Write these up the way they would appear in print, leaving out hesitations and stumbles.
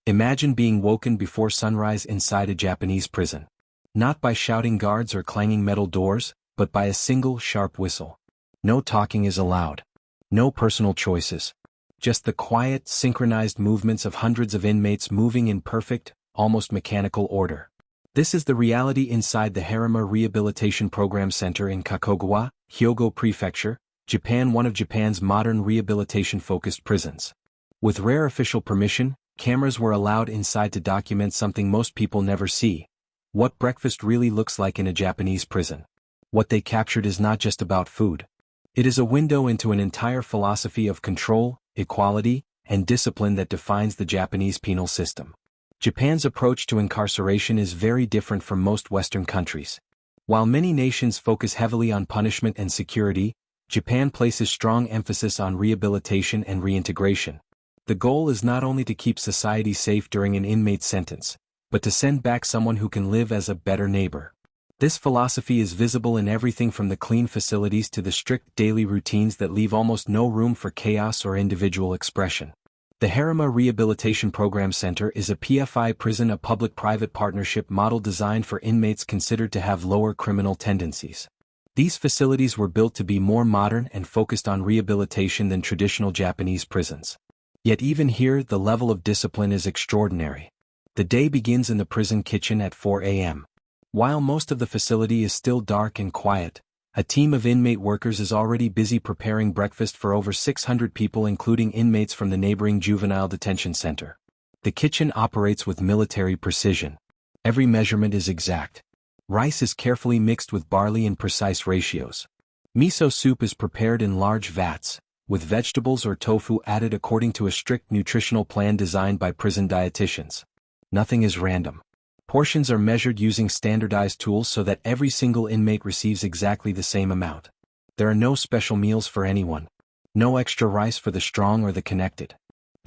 Imagine being woken before sunrise inside a Japanese prison. Not by shouting guards or clanging metal doors, but by a single sharp whistle. No talking is allowed. No personal choices. Just the quiet, synchronized movements of hundreds of inmates moving in perfect, almost mechanical order. This is the reality inside the Harima Rehabilitation Program Center in Kakogawa, Hyogo Prefecture, Japan, one of Japan's modern rehabilitation-focused prisons. With rare official permission, cameras were allowed inside to document something most people never see: what breakfast really looks like in a Japanese prison. What they captured is not just about food. It is a window into an entire philosophy of control, equality, and discipline that defines the Japanese penal system. Japan's approach to incarceration is very different from most Western countries. While many nations focus heavily on punishment and security, Japan places strong emphasis on rehabilitation and reintegration. The goal is not only to keep society safe during an inmate's sentence, but to send back someone who can live as a better neighbor. This philosophy is visible in everything from the clean facilities to the strict daily routines that leave almost no room for chaos or individual expression. The Harima Rehabilitation Program Center is a PFI prison, a public-private partnership model designed for inmates considered to have lower criminal tendencies. These facilities were built to be more modern and focused on rehabilitation than traditional Japanese prisons. Yet even here, the level of discipline is extraordinary. The day begins in the prison kitchen at 4 a.m. While most of the facility is still dark and quiet, a team of inmate workers is already busy preparing breakfast for over 600 people, including inmates from the neighboring juvenile detention center. The kitchen operates with military precision. Every measurement is exact. Rice is carefully mixed with barley in precise ratios. Miso soup is prepared in large vats, with vegetables or tofu added according to a strict nutritional plan designed by prison dietitians. Nothing is random. Portions are measured using standardized tools so that every single inmate receives exactly the same amount. There are no special meals for anyone. No extra rice for the strong or the connected.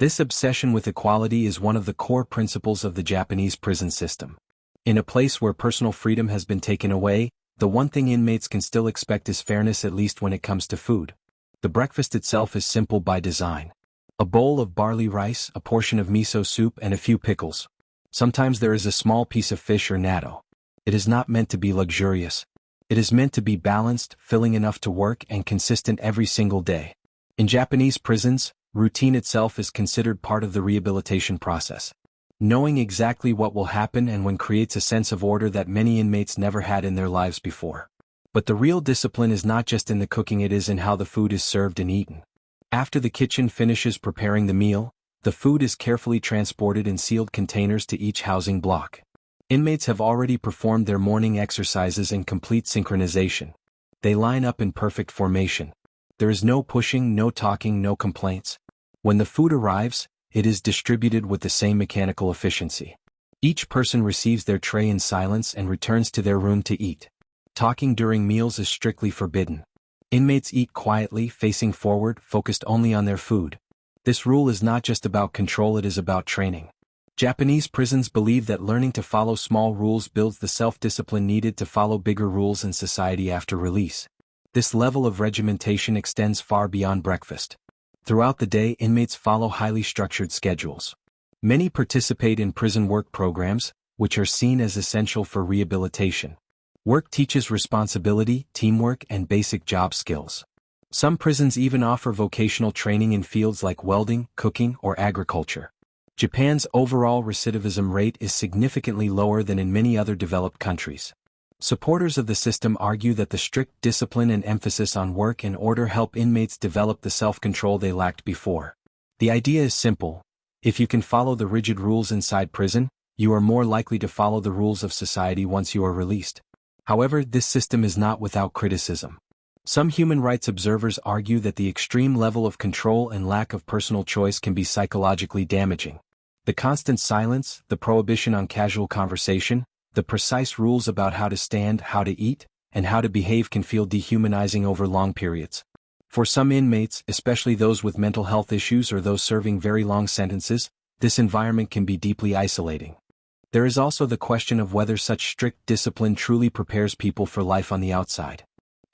This obsession with equality is one of the core principles of the Japanese prison system. In a place where personal freedom has been taken away, the one thing inmates can still expect is fairness, at least when it comes to food. The breakfast itself is simple by design. A bowl of barley rice, a portion of miso soup, and a few pickles. Sometimes there is a small piece of fish or natto. It is not meant to be luxurious. It is meant to be balanced, filling enough to work, and consistent every single day. In Japanese prisons, routine itself is considered part of the rehabilitation process. Knowing exactly what will happen and when creates a sense of order that many inmates never had in their lives before. But the real discipline is not just in the cooking, it is in how the food is served and eaten. After the kitchen finishes preparing the meal, the food is carefully transported in sealed containers to each housing block. Inmates have already performed their morning exercises in complete synchronization. They line up in perfect formation. There is no pushing, no talking, no complaints. When the food arrives, it is distributed with the same mechanical efficiency. Each person receives their tray in silence and returns to their room to eat. Talking during meals is strictly forbidden. Inmates eat quietly, facing forward, focused only on their food. This rule is not just about control, it is about training. Japanese prisons believe that learning to follow small rules builds the self-discipline needed to follow bigger rules in society after release. This level of regimentation extends far beyond breakfast. Throughout the day, inmates follow highly structured schedules. Many participate in prison work programs, which are seen as essential for rehabilitation. Work teaches responsibility, teamwork, and basic job skills. Some prisons even offer vocational training in fields like welding, cooking, or agriculture. Japan's overall recidivism rate is significantly lower than in many other developed countries. Supporters of the system argue that the strict discipline and emphasis on work and order help inmates develop the self-control they lacked before. The idea is simple: if you can follow the rigid rules inside prison, you are more likely to follow the rules of society once you are released. However, this system is not without criticism. Some human rights observers argue that the extreme level of control and lack of personal choice can be psychologically damaging. The constant silence, the prohibition on casual conversation, the precise rules about how to stand, how to eat, and how to behave can feel dehumanizing over long periods. For some inmates, especially those with mental health issues or those serving very long sentences, this environment can be deeply isolating. There is also the question of whether such strict discipline truly prepares people for life on the outside.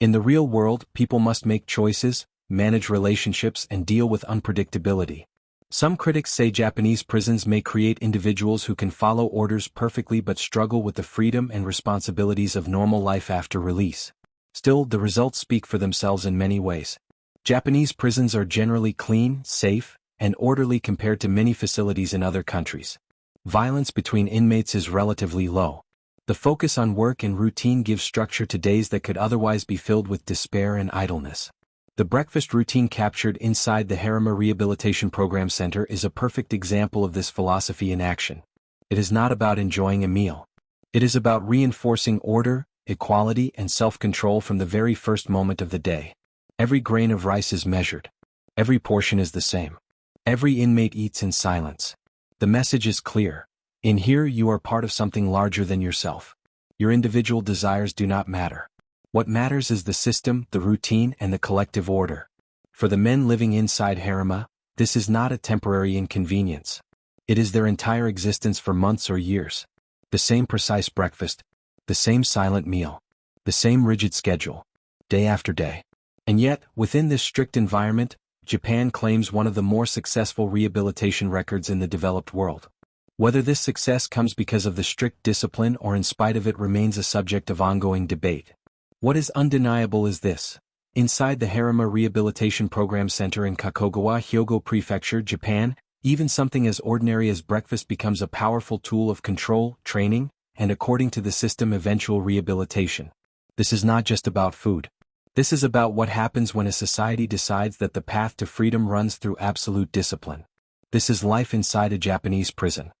In the real world, people must make choices, manage relationships, and deal with unpredictability. Some critics say Japanese prisons may create individuals who can follow orders perfectly but struggle with the freedom and responsibilities of normal life after release. Still, the results speak for themselves in many ways. Japanese prisons are generally clean, safe, and orderly compared to many facilities in other countries. Violence between inmates is relatively low. The focus on work and routine gives structure to days that could otherwise be filled with despair and idleness. The breakfast routine captured inside the Harima Rehabilitation Program Center is a perfect example of this philosophy in action. It is not about enjoying a meal. It is about reinforcing order, equality, and self-control from the very first moment of the day. Every grain of rice is measured. Every portion is the same. Every inmate eats in silence. The message is clear. In here you are part of something larger than yourself. Your individual desires do not matter. What matters is the system, the routine, and the collective order. For the men living inside Harima, this is not a temporary inconvenience. It is their entire existence for months or years. The same precise breakfast, the same silent meal, the same rigid schedule, day after day. And yet, within this strict environment, Japan claims one of the more successful rehabilitation records in the developed world. Whether this success comes because of the strict discipline or in spite of it remains a subject of ongoing debate. What is undeniable is this. Inside the Harima Rehabilitation Program Center in Kakogawa, Hyogo Prefecture, Japan, even something as ordinary as breakfast becomes a powerful tool of control, training, and according to the system, eventual rehabilitation. This is not just about food. This is about what happens when a society decides that the path to freedom runs through absolute discipline. This is life inside a Japanese prison.